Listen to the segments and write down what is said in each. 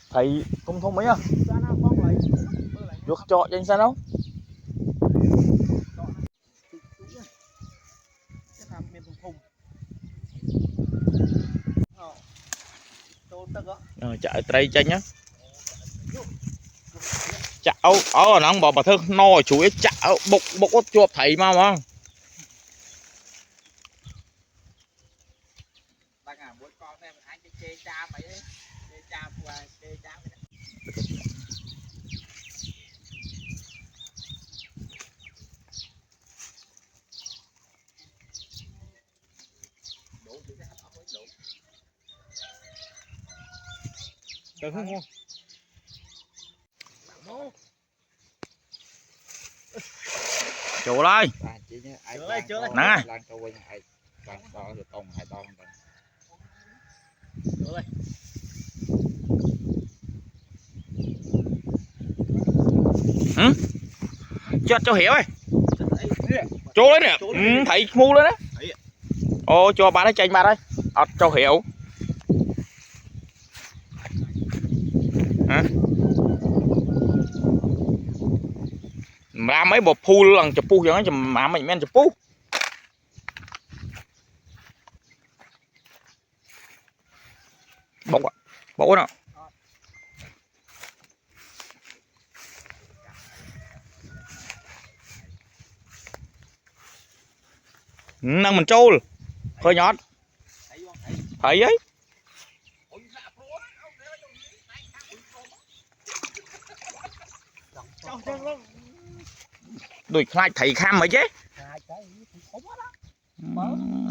thầy không thông mấy à được cho danh sao đâu chạy tray chanh nhá chảo ở nó bỏ bà thơ no chú ấy chảo bốc bốc chuột thầy mà được không ngon chỗ đây nè chết cho hiểu ơi chỗ đấy nè thầy mua đấy đấy ô cho bà nó chanh bà đây cho hiểu hả mà mấy bộ phu lần chụp pu vậy mà mình men chụp pu bốc bốc đó năng mình trâu hơi nhót thấy ấy đuổi khai thầy kham mấy chứ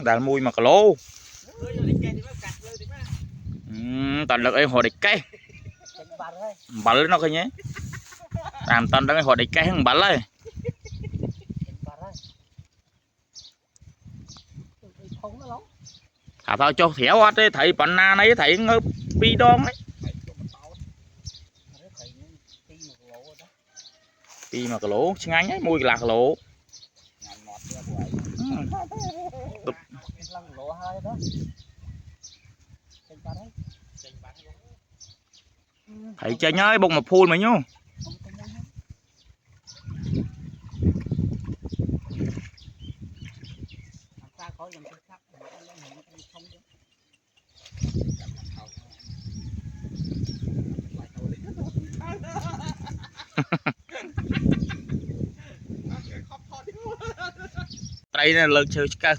đàn mùi mà cả lô toàn lực em hồi địch cây bắn lên nó coi nhé làm toàn đang hồi địch cây không bắn lên thả thôi cho thẻo hết đấy thầy bắn na này thầy ngơ bi đón đấy đi mà cái lỗ ngắn ấy mùi lạc lỗ thầy chơi nhơi bông mà phun mày nhú đây là lực chơi cơ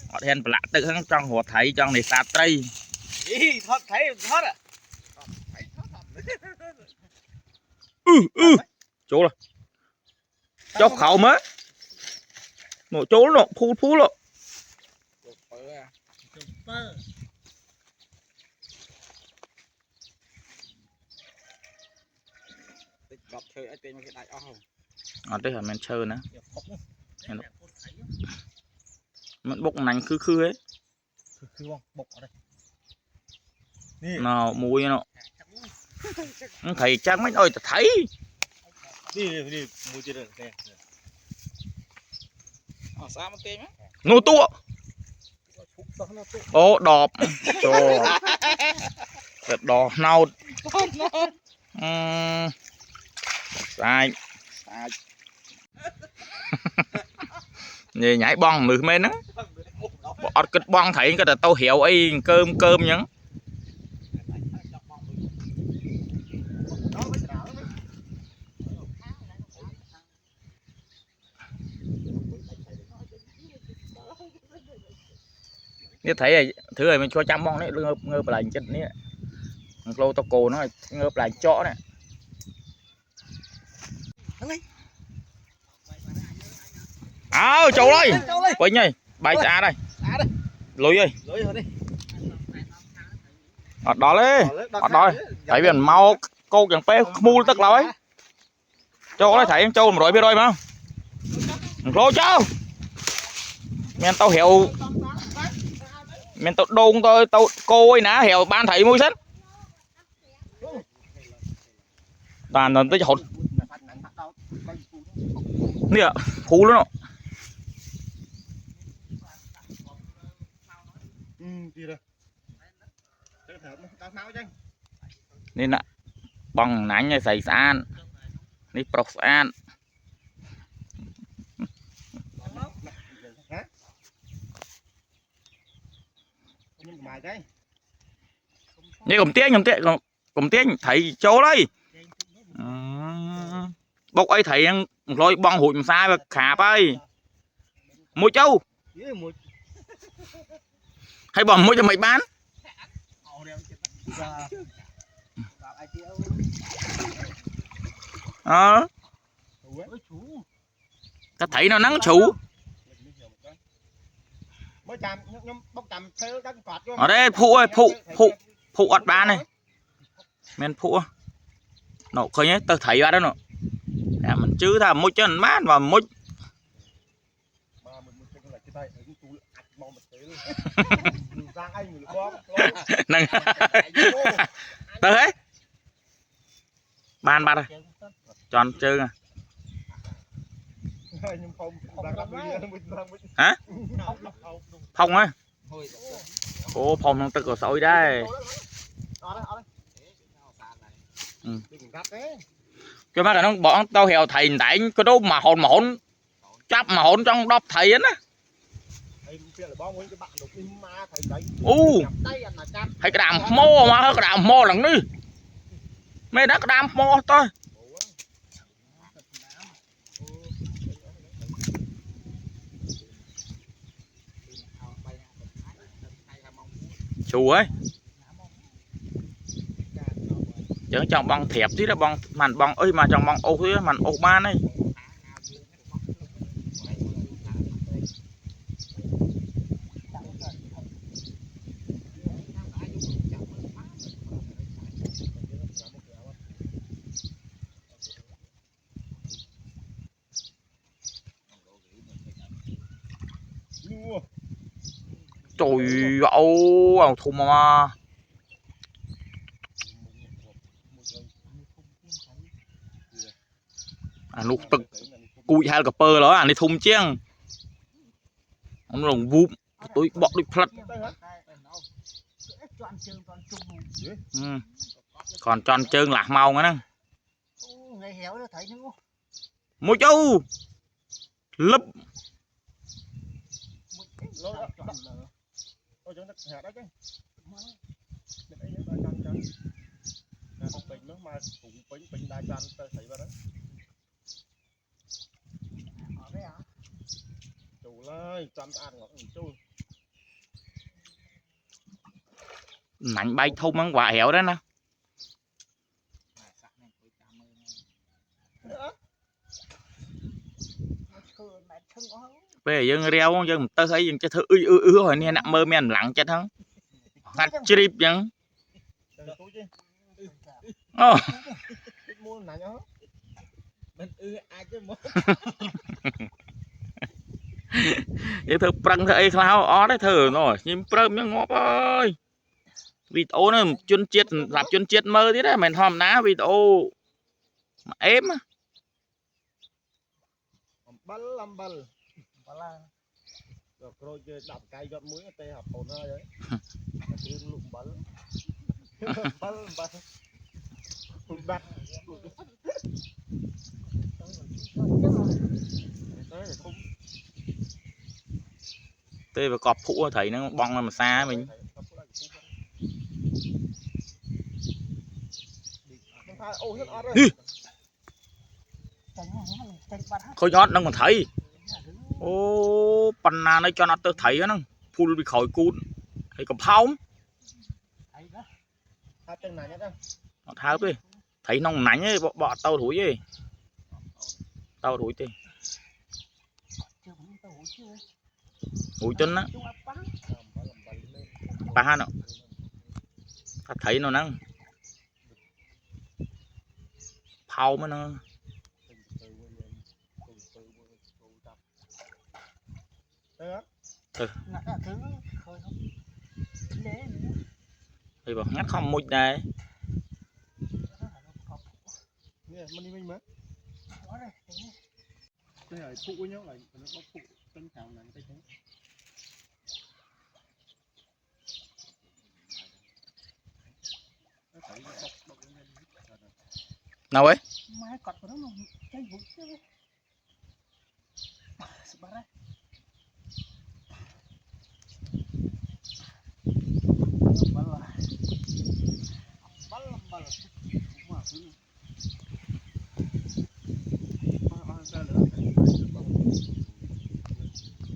họ đen lạ tự hứng trong hồ thấy trong này sạt đây thoát thấy thoát à chỗ là cho khẩu mới một chỗ nó phu phu lộ đây là men chơi nữa mình bốc nành khư khư ấy nào mùi nó thầy chắc mấy ơi thấy đi mua chưa được nè nô tua ô đọp cho đỏ nâu sai nhảy nhảy bong mười men á ọt kịch bong thấy cái là tao hiểu ấy cơm cơm nhẫn như thấy thứ này mình cho trăm bong đấy ngợp lại chân nè lô tao cổ nó ngợp lại chó này châu ơi quỳnh ơi bay xa đây lùi ơi đó đấy đó thấy biển mau cô chẳng phê mua tức là ấy châu đấy thấy em châu rồi biết rồi mà lô châu men tao hiểu men tao đôn tao cô ấy ná hiểu ban thấy mua sách toàn lần tới hột nè phú luôn nên nè bằng nãy như sấy san ní pro san như cùng tiếng thấy chỗ đấy bốc ấy thấy rồi bong hụi mà sai và khả ấy mua châu hay bom mua cho mày bán ta thấy nó nắng chủ ở đây phụ ơi phụ ọt ba này men phụ nổ khơi nhé tao thấy ra đó nọ mình chứ thà mua chân mát và mua nâng tao thấy ban ba đây tròn chơi à hả phong á ô phong nó tức ở sỏi đây cái mắt là nó bọn tao hèo thầy đẩy cái đó mà hồn chấp mà hồn trong đốc thầy á hay cái đàm mô mà cái đàm mô lần đi mấy đất đàm mô thôi chù ấy chứ trong băng thẹp tí đó băng màn băng ơi mà trong băng ô thứ màn ô ba này trời ơi thùng mà lục tực cùi hai cặp pơ đó đi thùng chiêng ông lồng vụp tôi bọt đi phật còn tròn trơn lạc màu nữa mua châu lấp nạnh bay thun ăn quả hẻo đó nè bây giờ dân reo dân tơ thấy dân cho thử hồi nè nặng mơ men lặng chết hắn ngắt chip vẫn vậy thử prăng thử khao ó đấy thử rồi nhưng prăng miếng ngọt ơi vịt ô nó chuyên chiết làm chuyên chiết mơ thế đấy mình hòm ná vịt ô mà ếm rồi đập cây giọt muối tê học hồn hơi đấy lụm bắn tê và cọp phụ thấy nó bong làm xa mình khôi nhót nó còn thấy ô pan na nó cho nó tớ thấy nó phun bị khỏi cún hay cầm pháo tháo đi thấy nông nánh ấy bỏ tao thúi ấy tao thúi đi hủi chân á ba nó thấy nó năng phao mới nó thì bảo ngắt không mùi đây Nào ấy? Mai cọt của nó mà cháy vụt chứ. Bà ra.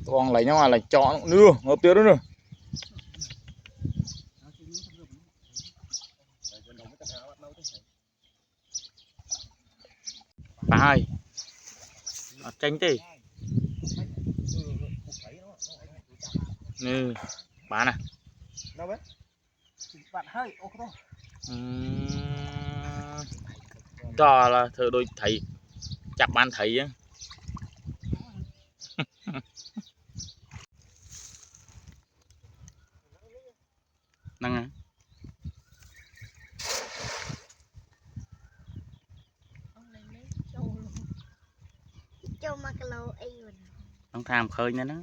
Con lấy nhau là chọn nưa ngợp tiêu đó nữa. Bà ơi, tránh đi. Nè, bà nè. Đâu đấy? Bạn hơi ô tô. Đó là thử đôi thấy chặt ban thấy á. Năng à. Cho mà cái lô ấy rồi. Ông tham khơi nữa đó.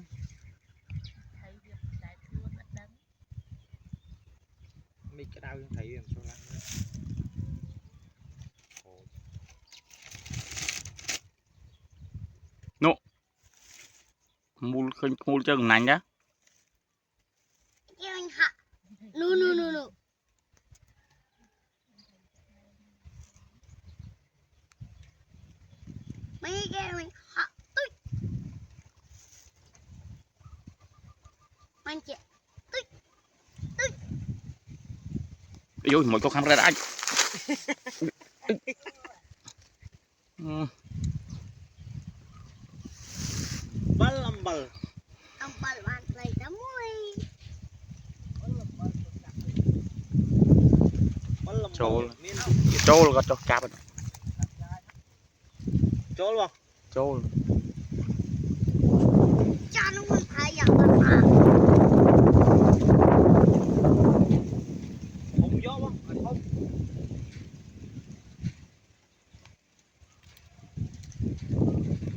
Mấy cái đau thấy làm sao lăng. Nụ. Mul chân nành đó. Cái anh hạ. Nu. Mấy cái mình hạ. Anh chị. Ôi mỗi con khăn ra anh. Balambal. Ông bà bạn lấy tấm mùi. Trâu là cho chạp. Trốn không? Trâu. Cha nó không phải dạng bạn mà. Không gió không? Không.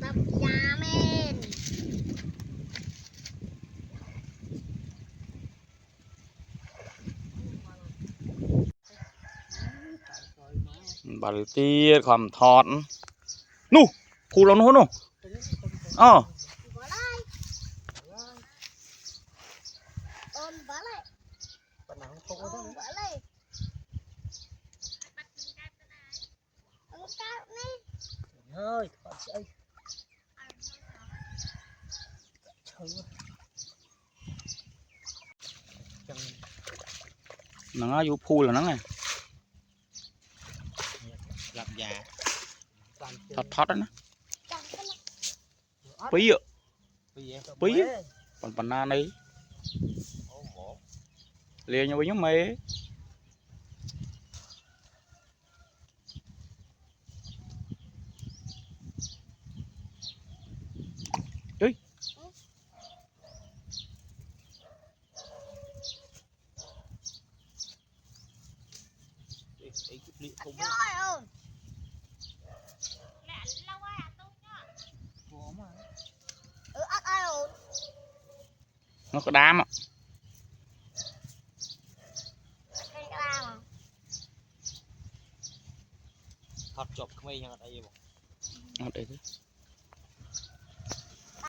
Tập nhà men. Bà tiết khỏm thọt. Nụ, khu lòng nó nụ. Ờ. Bỏ lại. Ôm bỏ lại. Ôm bỏ lại. Ôm cao đi. Hơi, thoát chạy. Nó vô phu là nó này. Làm già. Thọt đó nó. Chẳng cái này. Bí ạ. Bí. Còn phần nan đi. Liền nhau với nhóm mê. Ê. Trời ơi. Mẹ lâu ai à tôi nhá. Ác ai rồi. Nó có đám ạ. Cái đam à. Thật chụp không ai ở đây không? Ở đây thôi.